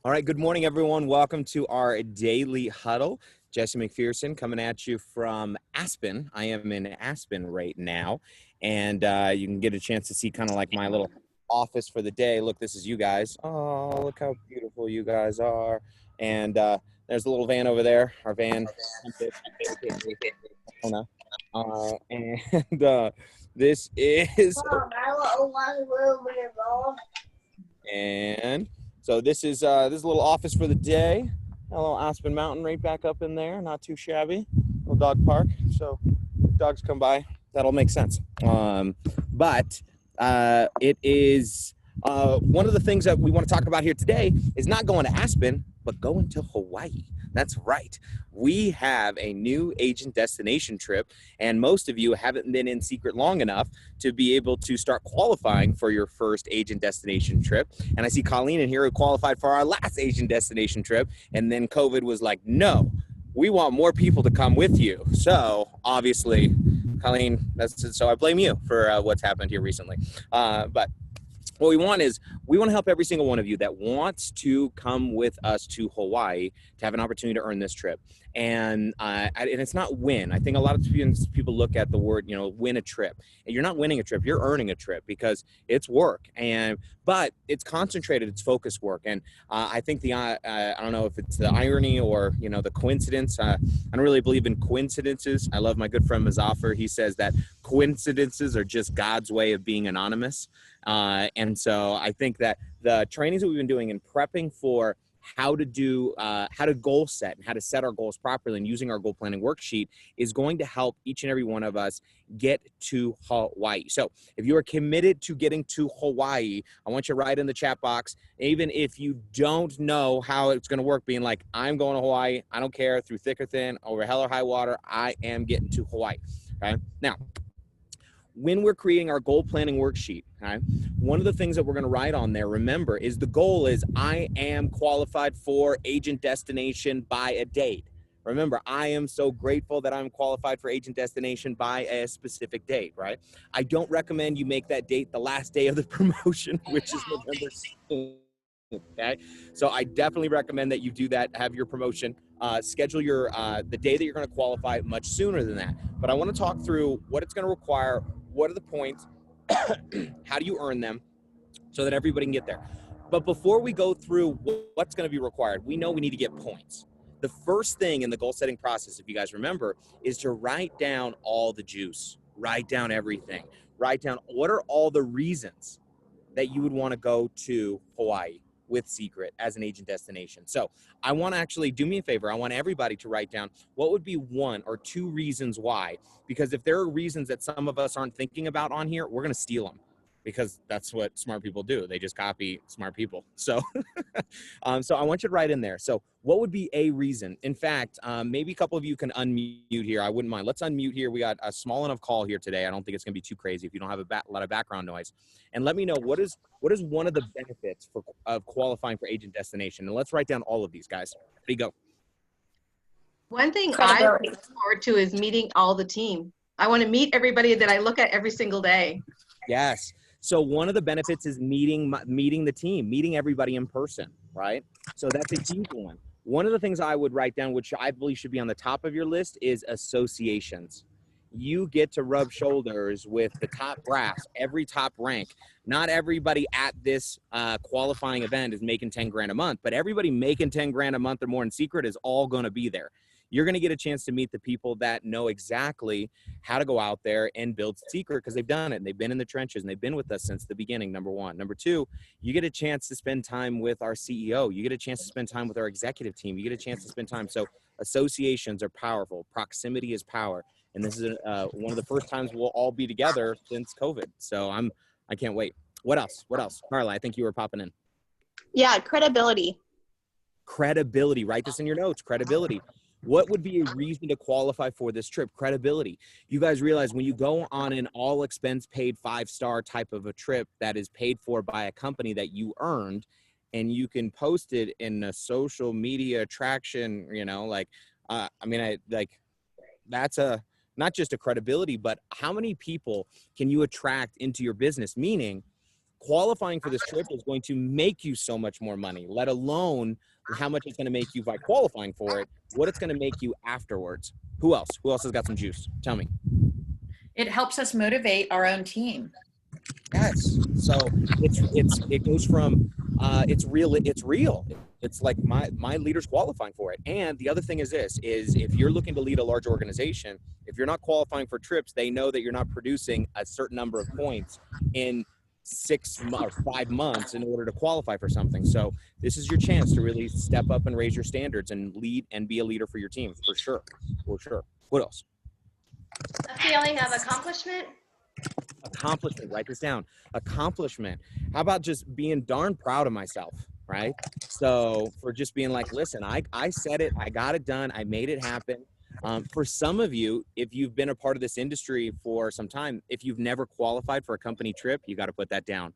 All right, good morning, everyone. Welcome to our daily huddle. Jesse Macpherson coming at you from Aspen. I am in Aspen right now, and you can get a chance to see kind of like my little office for the day. Look, this is you guys. Oh, look how beautiful you guys are. And there's a little van over there, our van. Oh, no. And this is, and so this is a little office for the day. A little Aspen Mountain right back up in there, not too shabby. Little dog park, so dogs come by. That'll make sense. But it is one of the things that we want to talk about here today is not going to Aspen, but going to Hawaii. That's right. We have a new agent destination trip, and most of you haven't been in Seacret long enough to be able to start qualifying for your first agent destination trip. And I see Colleen in here who qualified for our last agent destination trip, and then COVID was like, no, we want more people to come with you. So obviously, Colleen, so I blame you for what's happened here recently. But what we want to help every single one of you that wants to come with us to Hawaii to have an opportunity to earn this trip. And it's not win. I think a lot of people look at the word, win a trip. And you're not winning a trip. You're earning a trip because it's work. But it's concentrated, it's focused work. And I think I don't know if it's the irony or, the coincidence. I don't really believe in coincidences. I love my good friend Mazaffer. He says that coincidences are just God's way of being anonymous. And so I think that the trainings that we've been doing in prepping for how to goal set and how to set our goals properly and using our goal planning worksheet is going to help each and every one of us get to Hawaii. So if you are committed to getting to Hawaii, I want you to write in the chat box, even if you don't know how it's going to work, being like, I'm going to Hawaii. I don't care, through thick or thin, over hell or high water, I am getting to Hawaii. Okay. Now, when we're creating our goal planning worksheet, okay, one of the things that we're going to write on there, remember, is the goal is I am qualified for agent destination by a date. Remember, I am so grateful that I'm qualified for agent destination by a specific date, right? I don't recommend you make that date the last day of the promotion, which is November 16th. Okay, so I definitely recommend that you do that. Have your promotion, schedule your the day that you're going to qualify much sooner than that. But I want to talk through what it's going to require, what are the points, how do you earn them, so that everybody can get there. But before we go through what's going to be required, we know we need to get points. The first thing in the goal setting process, if you guys remember, is to write down all the juice, write down everything, write down what are all the reasons that you would want to go to Hawaii with Seacret as an agent destination. So I want to actually do me a favor. I want everybody to write down what would be one or two reasons why, because if there are reasons that some of us aren't thinking about on here, we're going to steal them, because that's what smart people do. They just copy smart people. So, so I want you to write in there. So what would be a reason? In fact, maybe a couple of you can unmute here. I wouldn't mind. Let's unmute here. We got a small enough call here today. I don't think it's going to be too crazy if you don't have a lot of background noise. And let me know what is one of the benefits of qualifying for agent destination. And let's write down all of these, guys. Ready, go. One thing I look forward to is meeting all the team. I want to meet everybody that I look at every single day. Yes. So one of the benefits is meeting the team, meeting everybody in person, right? So that's a huge one. One of the things I would write down, which I believe should be on the top of your list, is associations. You get to rub shoulders with the top brass, every top rank. Not everybody at this qualifying event is making 10 grand a month, but everybody making 10 grand a month or more in Seacret is all going to be there. You're going to get a chance to meet the people that know exactly how to go out there and build Seacret, because they've done it and they've been in the trenches and they've been with us since the beginning, number one. Number two, you get a chance to spend time with our CEO. You get a chance to spend time with our executive team. You get a chance to spend time. So associations are powerful. Proximity is power. And this is one of the first times we'll all be together since COVID. So I can't wait. What else? Carla, I think you were popping in. Yeah, credibility. Credibility. Write this in your notes. Credibility. What would be a reason to qualify for this trip? Credibility. You guys realize when you go on an all expense paid 5-star type of a trip that is paid for by a company that you earned, and you can post it in a social media attraction, that's not just a credibility, but how many people can you attract into your business? Meaning, qualifying for this trip is going to make you so much more money, let alone how much it's going to make you by qualifying for it, what it's going to make you afterwards. Who else has got some juice? Tell me. It helps us motivate our own team. Yes. So it goes from it's real. It's like my leader's qualifying for it. And the other thing is this, is if you're looking to lead a large organization, if you're not qualifying for trips, they know that you're not producing a certain number of points in 6 or 5 months in order to qualify for something. So this is your chance to really step up and raise your standards and lead and be a leader for your team, for sure. For sure. What else? A feeling of accomplishment. Accomplishment, write this down. Accomplishment. How about just being darn proud of myself, right? So for just being like, listen, I said it, I got it done, I made it happen. For some of you, if you've been a part of this industry for some time, if you've never qualified for a company trip, you got to put that down.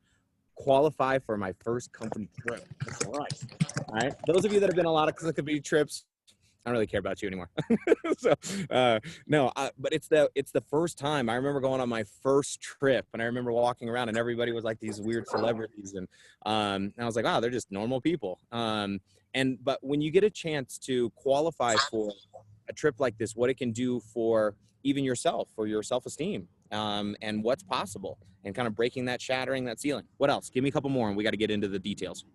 Qualify for my first company trip. That's right. All right. Those of you that have been on a lot of company trips, I don't really care about you anymore. So no, but it's the first time. I remember going on my first trip, and I remember walking around, and everybody was like these weird celebrities, and I was like, wow, they're just normal people. But when you get a chance to qualify for a trip like this, what it can do for even yourself, for your self-esteem, and what's possible, and kind of shattering that ceiling. What else? Give me a couple more, and we got to get into the details.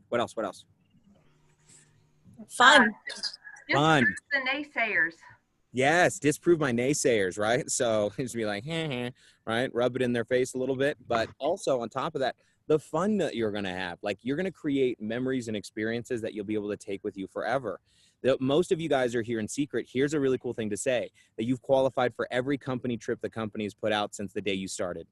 What else? Fun. Fun. The naysayers. Yes, disprove my naysayers, right? So just be like, right? Rub it in their face a little bit. But also on top of that, the fun that you're going to have, like you're going to create memories and experiences that you'll be able to take with you forever. Most of you guys are here in Seacret. Here's a really cool thing to say, that you've qualified for every company trip the company's put out since the day you started.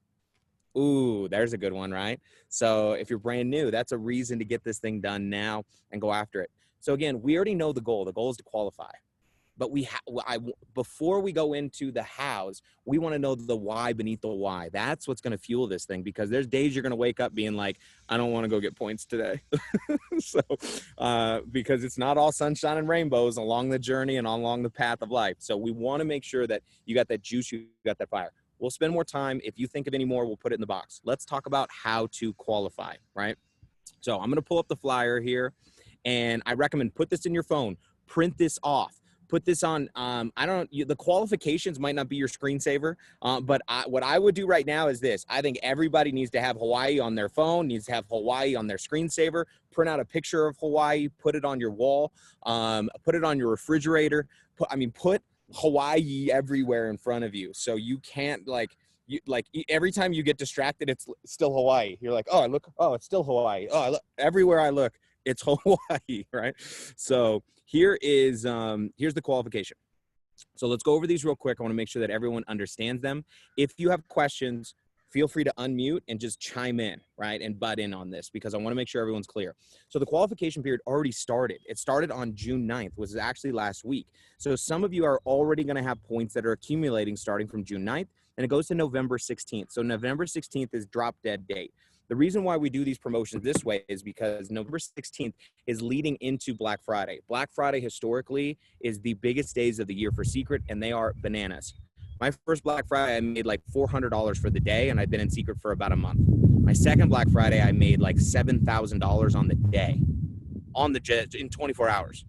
Ooh, there's a good one, right? So if you're brand new, that's a reason to get this thing done now and go after it. So again, we already know the goal. The goal is to qualify. But before we go into the hows, we want to know the why beneath the why. That's what's going to fuel this thing, because there's days you're going to wake up being like, I don't want to go get points today. So, because it's not all sunshine and rainbows along the journey and along the path of life. So we want to make sure that you got that juice, you got that fire. We'll spend more time. If you think of any more, we'll put it in the box. Let's talk about how to qualify, right? So I'm going to pull up the flyer here, and I recommend put this in your phone, print this off. Put this on, the qualifications might not be your screensaver, but what I would do right now is this. I think everybody needs to have Hawaii on their phone, needs to have Hawaii on their screensaver, print out a picture of Hawaii, put it on your wall, put it on your refrigerator, put Hawaii everywhere in front of you. So you can't every time you get distracted, it's still Hawaii. You're like, it's still Hawaii. Oh, everywhere I look, it's Hawaii, right? So here's the qualification. So let's go over these real quick. I want to make sure that everyone understands them. If you have questions, feel free to unmute and just chime in, right? And butt in on this, because I want to make sure everyone's clear. So the qualification period already started. It started on June 9th, which is actually last week. So some of you are already going to have points that are accumulating starting from June 9th, and it goes to November 16th. So November 16th is drop dead date. The reason why we do these promotions this way is because November 16th is leading into Black Friday. Black Friday historically is the biggest days of the year for Seacret, and they are bananas. My first Black Friday, I made like $400 for the day, and I've been in Seacret for about a month. My second Black Friday, I made like $7,000 on the day, in 24 hours.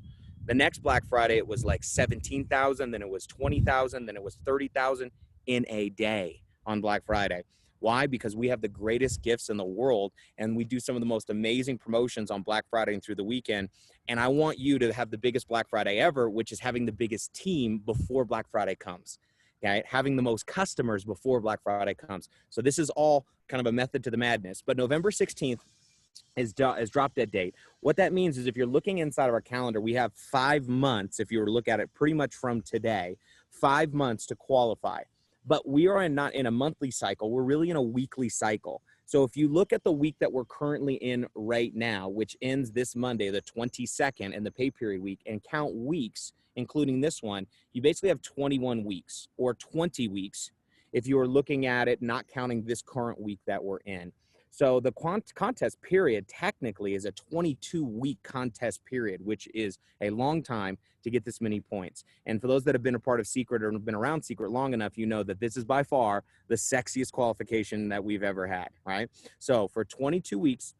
The next Black Friday, it was like 17,000, then it was 20,000, then it was 30,000 in a day on Black Friday. Why? Because we have the greatest gifts in the world, and we do some of the most amazing promotions on Black Friday and through the weekend. And I want you to have the biggest Black Friday ever, which is having the biggest team before Black Friday comes. Okay? Having the most customers before Black Friday comes. So this is all kind of a method to the madness. But November 16th is drop dead date. What that means is if you're looking inside of our calendar, we have 5 months, if you were to look at it pretty much from today, 5 months to qualify. But we are not in a monthly cycle. We're really in a weekly cycle. So if you look at the week that we're currently in right now, which ends this Monday, the 22nd, and the pay period week, and count weeks, including this one, you basically have 21 weeks or 20 weeks if you are looking at it, not counting this current week that we're in. So the contest period technically is a 22-week contest period, which is a long time to get this many points. And for those that have been a part of Seacret or been around Seacret long enough, you know that this is by far the sexiest qualification that we've ever had, right? So for 22 weeks,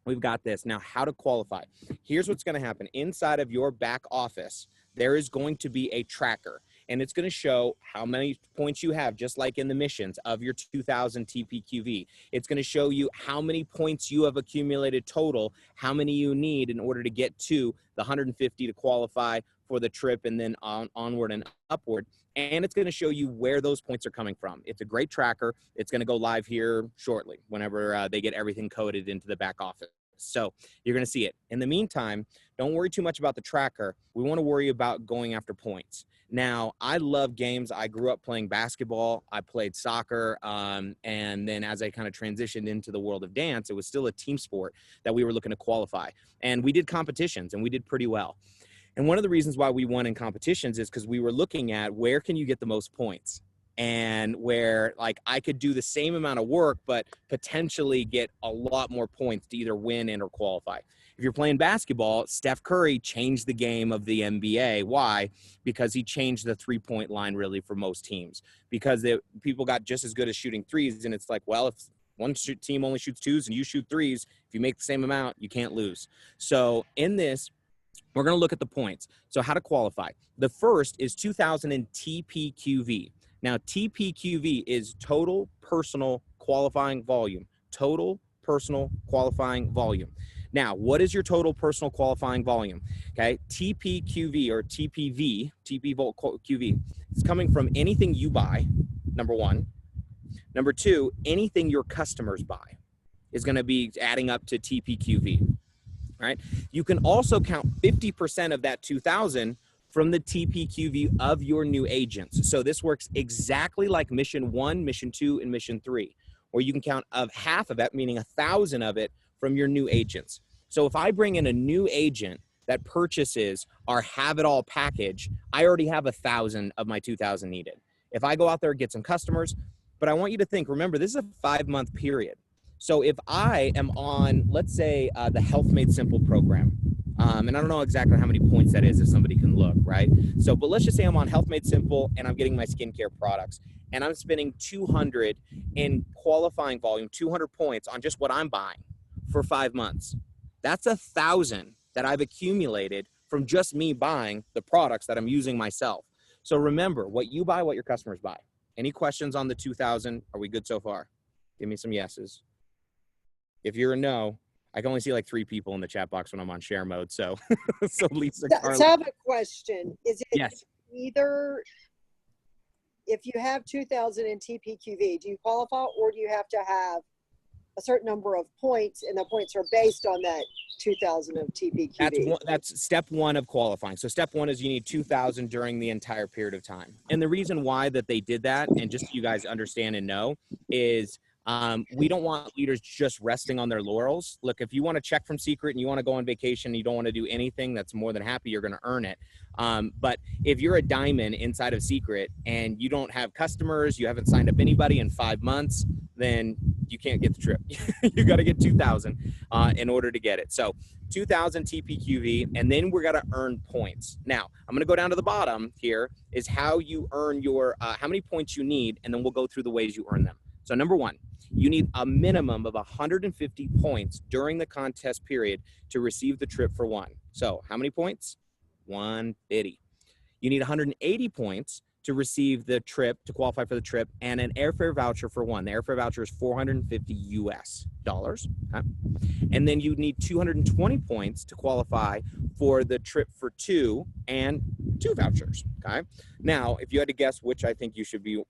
we've got this. Now, how to qualify. Here's what's going to happen. Inside of your back office, there is going to be a tracker, and it's going to show how many points you have, just like in the missions of your 2000 TPQV. It's going to show you how many points you have accumulated total, how many you need in order to get to the 150 to qualify for the trip, and then onward and upward. And it's going to show you where those points are coming from. It's a great tracker. It's going to go live here shortly whenever they get everything coded into the back office. So you're going to see it. In the meantime, don't worry too much about the tracker. We want to worry about going after points. Now, I love games. I grew up playing basketball. I played soccer. And then as I kind of transitioned into the world of dance, it was still a team sport that we were looking to qualify. And we did competitions, and we did pretty well. And one of the reasons why we won in competitions is because we were looking at where can you get the most points, and where like I could do the same amount of work, but potentially get a lot more points to either win and or qualify. If you're playing basketball, Steph Curry changed the game of the NBA. Why? Because he changed the 3-point line really for most teams, because people got just as good as shooting threes. And it's like, well, if one team only shoots twos and you shoot threes, if you make the same amount, you can't lose. So in this, we're going to look at the points. So how to qualify. The first is 2000 in TPQV. Now, TPQV is total personal qualifying volume. Total personal qualifying volume. Now, what is your total personal qualifying volume? Okay, TPQV or TPV, TPQV, is coming from anything you buy, number one. Number two, anything your customers buy is going to be adding up to TPQV, right? You can also count 50% of that 2000 from the TPQV of your new agents. So this works exactly like Mission 1, Mission 2, and Mission 3, where you can count of half of it, meaning 1,000 of it, from your new agents. So if I bring in a new agent that purchases our Have It All package, I already have 1,000 of my 2,000 needed. If I go out there and get some customers, but I want you to think, remember, this is a 5-month period. So if I am on, let's say, the Health Made Simple program, and I don't know exactly how many points that is if somebody can look, right? So, but let's just say I'm on Health Made Simple and I'm getting my skincare products and I'm spending 200 in qualifying volume, 200 points on just what I'm buying for 5 months. That's 1,000 that I've accumulated from just me buying the products that I'm using myself. So remember, what you buy, what your customers buy. Any questions on the 2,000? Are we good so far? Give me some yeses. If you're a no, I can only see like 3 people in the chat box when I'm on share mode. So, so Lisa, So I have a question. Is it yes. either, if you have 2,000 in TPQV, do you qualify, or do you have to have a certain number of points, and the points are based on that 2,000 of TPQV? That's step 1 of qualifying. So step 1 is you need 2,000 during the entire period of time. And the reason why that they did that, and just so you guys understand and know, is we don't want leaders just resting on their laurels. Look, if you want to check from Seacret and you want to go on vacation and you don't want to do anything, that's more than happy. You're going to earn it. But if you're a diamond inside of Seacret and you don't have customers, you haven't signed up anybody in 5 months, then you can't get the trip. You got to get 2,000 in order to get it. So 2,000 TPQV, and then we're going to earn points. Now, I'm going to go down to the bottom here is how you earn your, how many points you need, and then we'll go through the ways you earn them. So number 1, you need a minimum of 150 points during the contest period to receive the trip for 1. So how many points? 150. You need 180 points to receive the trip, to qualify for the trip, and an airfare voucher for 1. The airfare voucher is $450 US. Okay? And then you need 220 points to qualify for the trip for 2 and 2 vouchers. Okay. Now, if you had to guess which I think you should be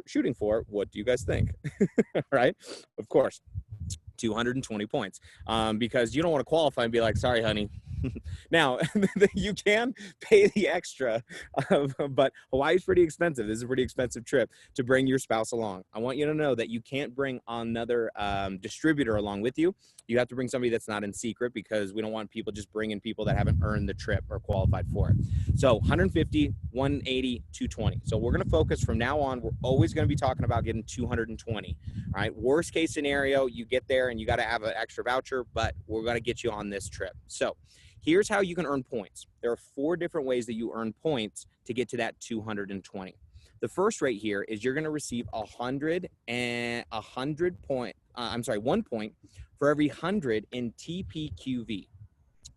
shooting for, what do you guys think? Right? Of course, 220 points, because you don't want to qualify and be like, sorry, honey, Now, you can pay the extra, but Hawaii's pretty expensive. This is a pretty expensive trip to bring your spouse along. I want you to know that you can't bring another distributor along with you. You have to bring somebody that's not in Seacret, because we don't want people just bringing people that haven't earned the trip or qualified for it. So 150, 180, 220. So we're going to focus from now on. We're always going to be talking about getting 220. All right. Worst case scenario, you get there and you got to have an extra voucher, but we're going to get you on this trip. So here's how you can earn points. There are 4 different ways that you earn points to get to that 220. The first right here is you're going to receive 1 point for every 100 in TPQV.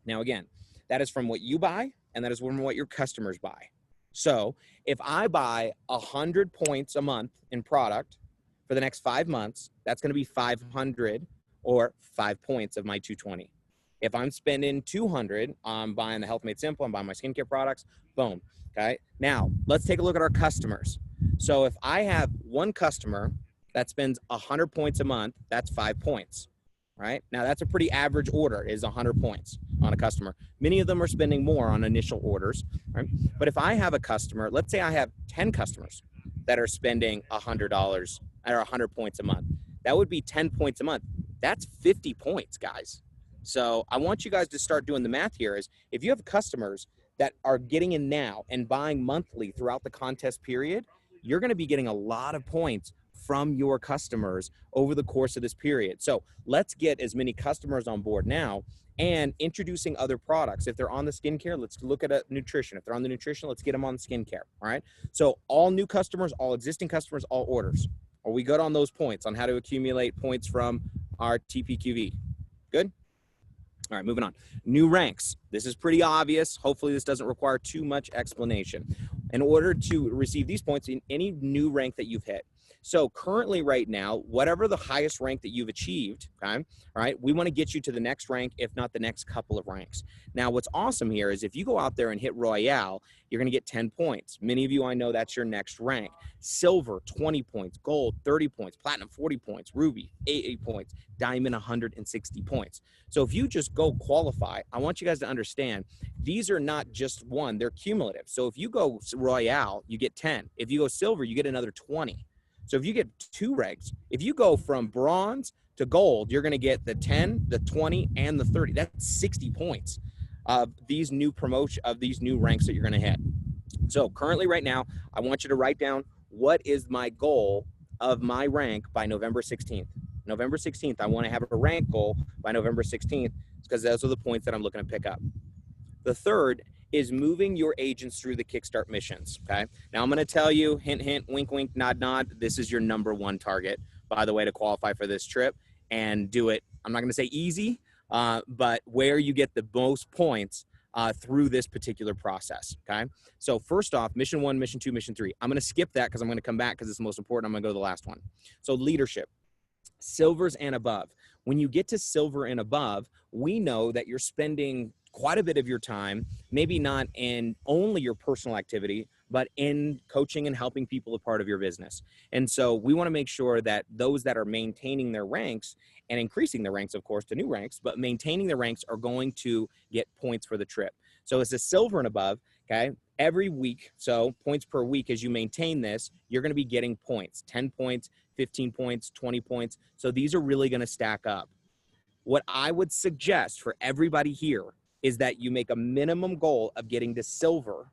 Now, again, that is from what you buy, and that is from what your customers buy. So if I buy 100 points a month in product for the next 5 months, that's going to be 500 or 5 points of my 220. If I'm spending 200, I'm buying the Health Made Simple, I'm buying my skincare products, boom. Okay. Now let's take a look at our customers. So if I have one customer that spends 100 points a month, that's 5 points, right? Now that's a pretty average order, is 100 points on a customer. Many of them are spending more on initial orders, right? But if I have a customer, let's say I have 10 customers that are spending $100 or 100 points a month, that would be 10 points a month. That's 50 points, guys. So I want you guys to start doing the math here. Is if you have customers that are getting in now and buying monthly throughout the contest period, you're going to be getting a lot of points from your customers over the course of this period. So let's get as many customers on board now, and introducing other products. If they're on the skincare, let's look at nutrition. If they're on the nutrition, let's get them on the skincare. All right. So all new customers, all existing customers, all orders. Are we good on those points, on how to accumulate points from our TPQV? Good. All right, moving on. New ranks. This is pretty obvious. Hopefully this doesn't require too much explanation. In order to receive these points in any new rank that you've hit. So currently right now, whatever the highest rank that you've achieved, okay, all right, we want to get you to the next rank, if not the next couple of ranks. Now, what's awesome here is if you go out there and hit Royale, you're going to get 10 points. Many of you, I know that's your next rank. Silver, 20 points. Gold, 30 points. Platinum, 40 points. Ruby, 80 points. Diamond, 160 points. So if you just go qualify, I want you guys to understand, these are not just one, they're cumulative. So if you go Royale, you get 10. If you go Silver, you get another 20. So if you get 2 ranks, if you go from bronze to gold, you're going to get the 10, the 20, and the 30. That's 60 points of these new ranks that you're going to hit. So currently right now, I want you to write down, what is my goal of my rank by November 16th? November 16th, I want to have a rank goal by November 16th, because those are the points that I'm looking to pick up. The third is moving your agents through the Kickstart missions, okay? Now I'm going to tell you, hint, hint, wink, wink, nod, nod, this is your #1 target, by the way, to qualify for this trip, and do it, I'm not going to say easy, but where you get the most points through this particular process, okay? So first off, mission 1, mission 2, mission 3. I'm going to skip that because I'm going to come back because it's the most important. I'm going to go to the last one. So leadership, silvers and above. When you get to silver and above, we know that you're spending quite a bit of your time, maybe not in only your personal activity, but in coaching and helping people a part of your business. And so we want to make sure that those that are maintaining their ranks and increasing their ranks, of course, to new ranks, but maintaining their ranks are going to get points for the trip. So it's a silver and above, okay? Every week, so points per week, as you maintain this, you're going to be getting points, 10 points, 15 points, 20 points. So these are really going to stack up. What I would suggest for everybody here is that you make a minimum goal of getting to silver,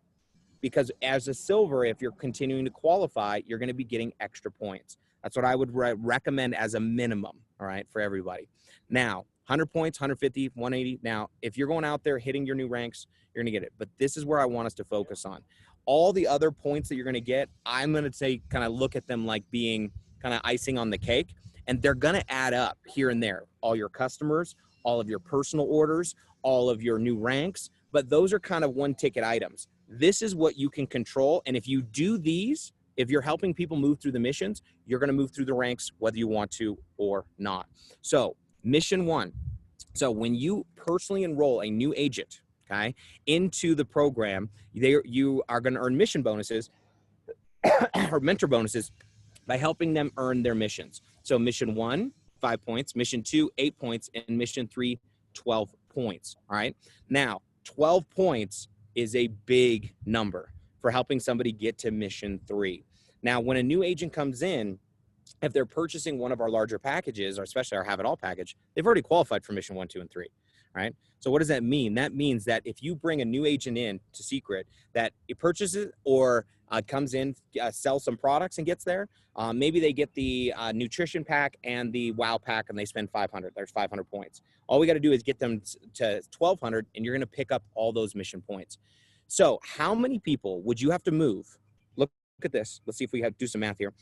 because as a silver, if you're continuing to qualify, you're going to be getting extra points. That's what I would recommend as a minimum, all right, for everybody. Now, 100 points, 150, 180. Now, if you're going out there hitting your new ranks, you're going to get it. But this is where I want us to focus on. All the other points that you're going to get, I'm going to say, kind of look at them like being kind of icing on the cake, and they're going to add up here and there. All your customers, all of your personal orders, all of your new ranks, but those are kind of one-ticket items. This is what you can control, and if you do these, if you're helping people move through the missions, you're going to move through the ranks whether you want to or not. So mission 1. So when you personally enroll a new agent, okay, into the program, you are going to earn mission bonuses or mentor bonuses by helping them earn their missions. So mission 1, 5 points, mission 2, 8 points, and mission 3, 12 points. All right. Now, 12 points is a big number for helping somebody get to mission 3. Now, when a new agent comes in, if they're purchasing one of our larger packages, or especially our Have It All package, they've already qualified for mission 1, 2, and 3. Right. So what does that mean? That means that if you bring a new agent in to Seacret that it purchases or comes in, sells some products and gets there, maybe they get the nutrition pack and the wow pack and they spend 500. There's 500 points. All we got to do is get them to 1,200 and you're going to pick up all those mission points. So how many people would you have to move? Look at this. Let's see if we have do some math here.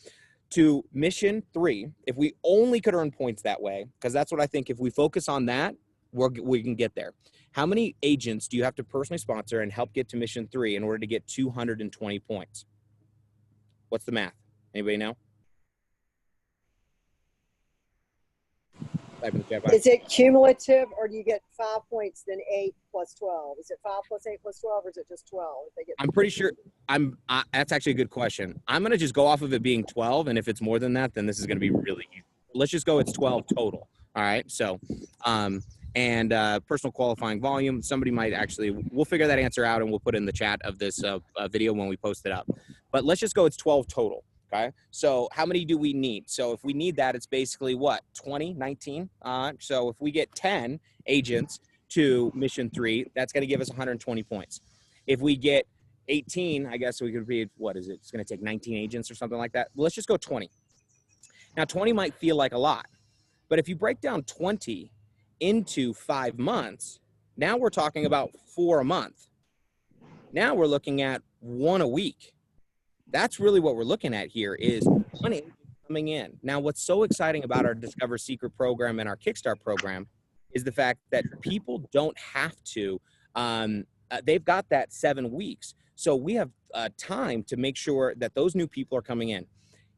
To mission 3, if we only could earn points that way, because that's what I think, if we focus on that, we can get there. How many agents do you have to personally sponsor and help get to mission 3 in order to get 220 points? What's the math? Anybody know? Type in the chat box. Is it cumulative, or do you get 5 points, then 8 plus 12? Is it 5 plus 8 plus 12, or is it just 12? If they get I'm pretty sure that's actually a good question. I'm going to just go off of it being 12. And if it's more than that, then this is going to be really easy. Let's just go. It's 12 total. All right. So, personal qualifying volume, somebody might actually, we'll figure that answer out and we'll put it in the chat of this video when we post it up. But let's just go. It's 12 total. Okay. So how many do we need? So if we need that, it's basically what? 20, 19. So if we get 10 agents to mission 3, that's going to give us 120 points. If we get 18, I guess we could be, what is it? It's going to take 19 agents or something like that. Let's just go 20. Now 20 might feel like a lot, but if you break down 20 into 5 months, now we're talking about 4 a month. Now we're looking at 1 a week. That's really what we're looking at here is 1 agent coming in. Now, what's so exciting about our Discover Seacret program and our Kickstart program is the fact that people don't have to, they've got that 7 weeks. So we have time to make sure that those new people are coming in.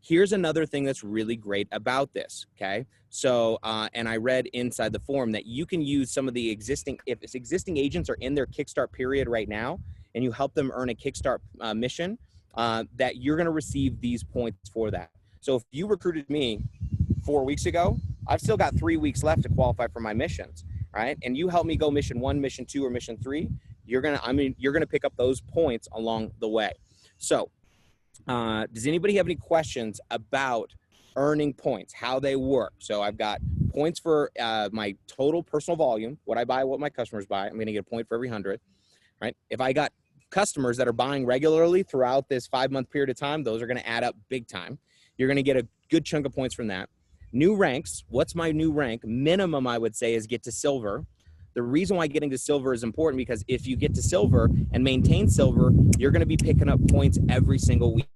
Here's another thing that's really great about this, okay? So, and I read inside the form that you can use some of the existing, if existing agents are in their Kickstart period right now, and you help them earn a Kickstart mission, that you're gonna receive these points for that. So if you recruited me 4 weeks ago, I've still got 3 weeks left to qualify for my missions, right? And you help me go mission 1, mission 2, or mission 3, you're gonna pick up those points along the way. So, does anybody have any questions about earning points, how they work? So I've got points for my total personal volume, what I buy, what my customers buy. I'm going to get a point for every 100, right? If I got customers that are buying regularly throughout this 5-month period of time, those are going to add up big time. You're going to get a good chunk of points from that. New ranks, what's my new rank? Minimum, I would say, is get to silver. The reason why getting to silver is important because if you get to silver and maintain silver, you're going to be picking up points every single week.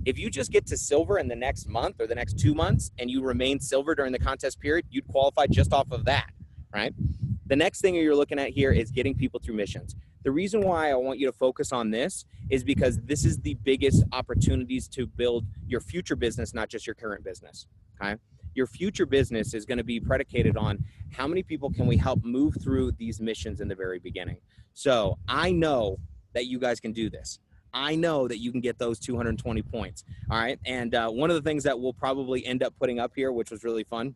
If you just get to silver in the next month or the next 2 months and you remain silver during the contest period, you'd qualify just off of that, right? The next thing you're looking at here is getting people through missions. The reason why I want you to focus on this is because this is the biggest opportunities to build your future business, not just your current business, okay? Your future business is going to be predicated on how many people can we help move through these missions in the very beginning. So I know that you guys can do this. I know that you can get those 220 points. All right. And one of the things that we'll probably end up putting up here, which was really fun,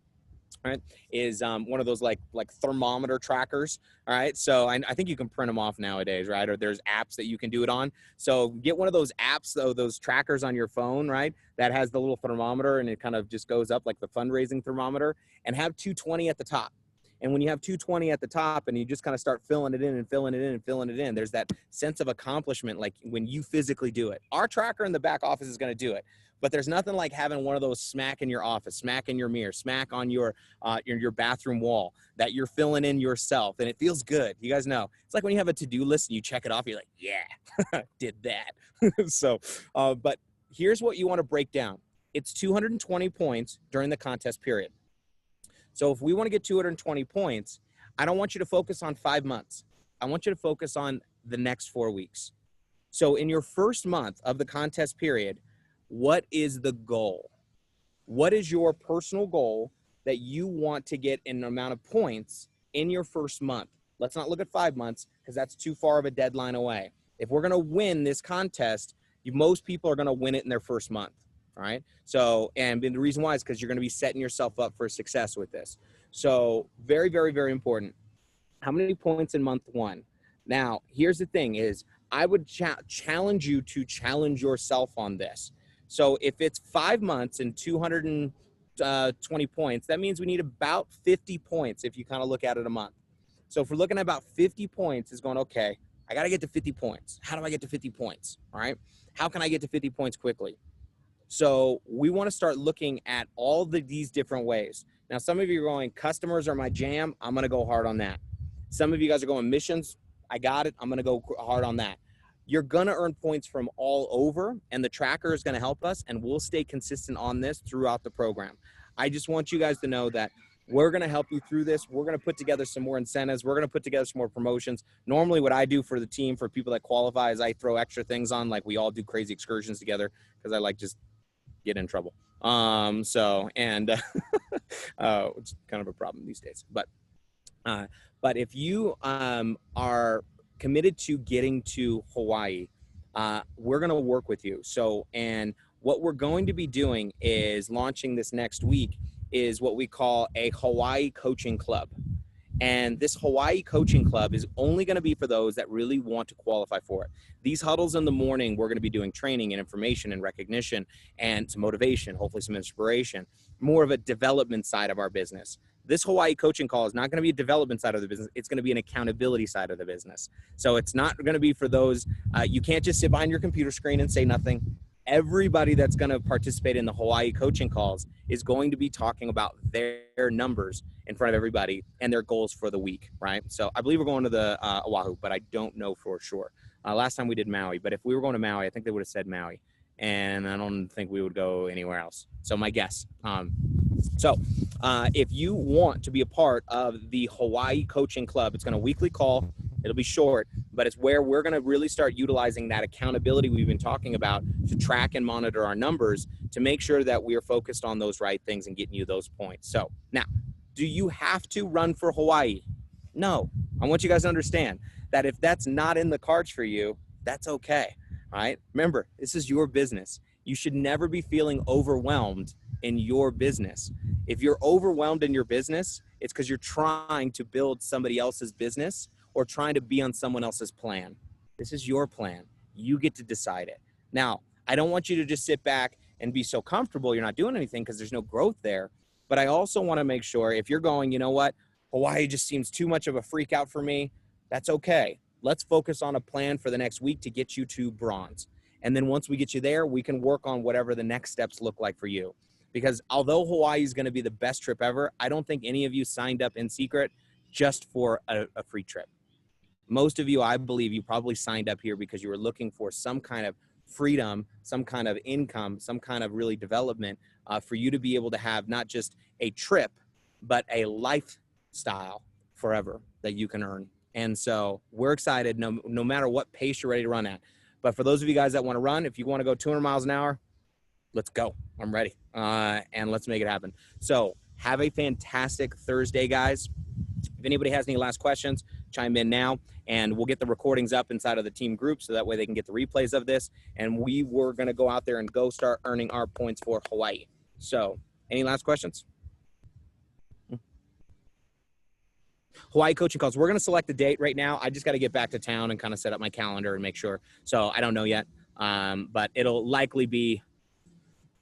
right, is one of those like thermometer trackers. All right. So I think you can print them off nowadays, right? Or there's apps that you can do it on. So get one of those apps, though, those trackers on your phone, right, that has the little thermometer and it kind of just goes up like the fundraising thermometer, and have 220 at the top. And when you have 220 at the top and you just kind of start filling it in and filling it in and filling it in, there's that sense of accomplishment, like when you physically do it. Our tracker in the back office is going to do it, but there's nothing like having one of those smack in your office, smack in your mirror, smack on your bathroom wall that you're filling in yourself. And it feels good. You guys know, it's like when you have a to-do list and you check it off, you're like, yeah, did that. So, but here's what you want to break down. It's 220 points during the contest period. So if we want to get 220 points, I don't want you to focus on 5 months. I want you to focus on the next 4 weeks. So in your first month of the contest period, what is the goal? What is your personal goal that you want to get in an amount of points in your first month? Let's not look at 5 months because that's too far of a deadline away. If we're going to win this contest, most people are going to win it in their first month. All right. So, and the reason why is because you're going to be setting yourself up for success with this. So very, very, very important. How many points in month 1? Now, here's the thing is I would challenge you to challenge yourself on this. So if it's 5 months and 220 points, that means we need about 50 points if you kind of look at it a month. So if we're looking at about 50 points, it's going, okay, I got to get to 50 points. How do I get to 50 points? All right. How can I get to 50 points quickly? So we want to start looking at all these different ways. Now, some of you are going, customers are my jam. I'm going to go hard on that. Some of you guys are going, missions. I got it. I'm going to go hard on that. You're going to earn points from all over, and the tracker is going to help us, and we'll stay consistent on this throughout the program. I just want you guys to know that we're going to help you through this. We're going to put together some more incentives. We're going to put together some more promotions. Normally what I do for the team, for people that qualify, is I throw extra things on, like we all do crazy excursions together because I like just get in trouble. It's kind of a problem these days. But if you are committed to getting to Hawaii, we're going to work with you. So, and what we're going to be doing is launching this next week is what we call a Hawaii coaching club. And this Hawaii coaching club is only going to be for those that really want to qualify for it. These huddles in the morning, we're going to be doing training and information and recognition and some motivation, hopefully some inspiration, more of a development side of our business. This Hawaii coaching call is not going to be a development side of the business. It's going to be an accountability side of the business. So it's not going to be for those, you can't just sit behind your computer screen and say nothing. Everybody that's going to participate in the Hawaii coaching calls is going to be talking about their numbers in front of everybody and their goals for the week, right? So I believe we're going to the Oahu, but I don't know for sure. Last time we did Maui, but if we were going to Maui, I think they would have said Maui. And I don't think we would go anywhere else. So my guess. If you want to be a part of the Hawaii Coaching Club, it's going to weekly call. It'll be short, but it's where we're going to really start utilizing that accountability we've been talking about to track and monitor our numbers to make sure that we are focused on those right things and getting you those points. So now, do you have to run for Hawaii? No. I want you guys to understand that if that's not in the cards for you, that's okay. All right. Remember, this is your business. You should never be feeling overwhelmed in your business. If you're overwhelmed in your business, it's because you're trying to build somebody else's business or trying to be on someone else's plan. This is your plan. You get to decide it. Now, I don't want you to just sit back and be so comfortable you're not doing anything because there's no growth there. But I also want to make sure if you're going, you know what, Hawaii just seems too much of a freak out for me, that's okay. Let's focus on a plan for the next week to get you to bronze. And then once we get you there, we can work on whatever the next steps look like for you. Because although Hawaii is going to be the best trip ever, I don't think any of you signed up in Seacret just for a free trip. Most of you, I believe you probably signed up here because you were looking for some kind of freedom, some kind of income, some kind of really development for you to be able to have not just a trip, but a lifestyle forever that you can earn. And so we're excited no matter what pace you're ready to run at. But for those of you guys that want to run, if you want to go 200 miles an hour, let's go. I'm ready. And let's make it happen. So have a fantastic Thursday, guys. If anybody has any last questions, chime in now, and we'll get the recordings up inside of the team group so that way they can get the replays of this. And we were going to go out there and go start earning our points for Hawaii. So any last questions? Hawaii coaching calls. We're going to select the date right now. I just got to get back to town and kind of set up my calendar and make sure. So I don't know yet, but it'll likely be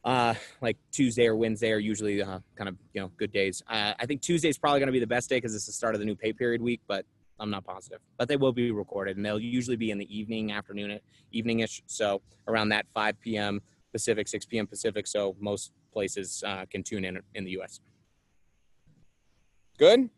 like Tuesday or Wednesday are usually kind of, good days. I think Tuesday is probably going to be the best day because it's the start of the new pay period week, but I'm not positive. But they will be recorded, and they'll usually be in the evening-ish. So around that 5 p.m. Pacific, 6 p.m. Pacific. So most places can tune in the U.S. Good?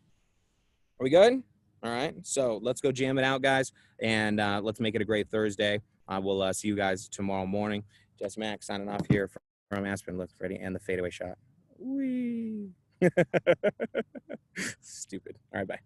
Are we good? All right. So let's go jam it out, guys, and let's make it a great Thursday. We'll see you guys tomorrow morning. Jess Mack signing off here from Aspen. Look, Freddie, and the fadeaway shot. Whee! Stupid. All right, bye.